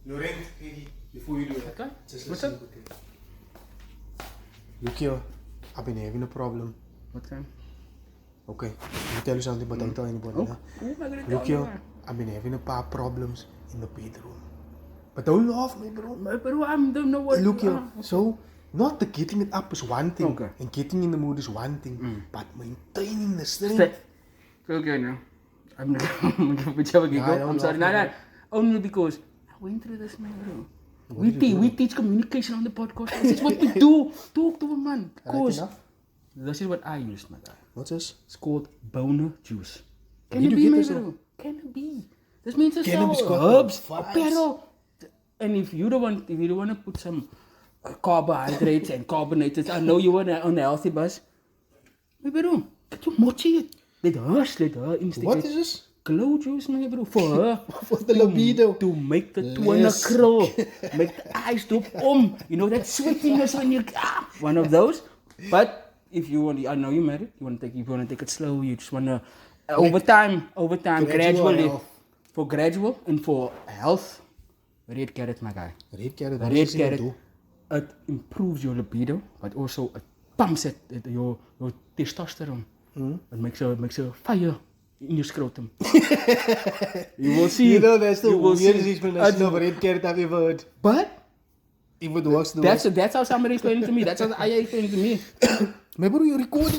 Laurent, hey, before you do that, Okay. just What's listen up? quickly. Look here, I've been having a problem. What time? Okay, let me tell you something, but don't tell anybody. Oh, Huh? who am I gonna Look tell here, I've been having a paar problems in the bedroom. But don't laugh, my bro. But I don't know what. Look here, so not the getting it up is one thing, Okay. and getting in the mood is one thing, but maintaining the strength. Okay now. I'm gonna whichever you Nah, go. don't I'm sorry. laugh, No, man. no. Only because I went through this, man, bro. What did you do? We teach communication on the podcast. This is what we do. Talk to a man. Right Because enough. this is what I use, my guy. What's this? It's called boner juice. Where Can it did be, you my get this bro? Can it be? This means it's Cannabis got herbs, the vibes. apparel. And if you don't want to put some carbohydrates and carbonated, I know you want on a healthy bus. My bro, get your mochi. Let her instigate. What is this? Glow juice, my bro, for her. For the libido. To make the twinner Yes. krill. Make the eyes do You know that sweatiness when you one of those. But if you want, I know you're married. You want to take it slow. You just want to over time, Gradual gradually, health. for gradual and for health. Red carrot, my guy. Red carrot. The what red does it even carrot, do? it improves your libido, but also it pumps your testosterone. It makes a fire in your scrotum. You will see. You know, that's the you will weirdest see. explanation of red carrot I've ever heard. But If it works, the that's how somebody explained it to me. That's how I explained it to me. My bro, you're recording.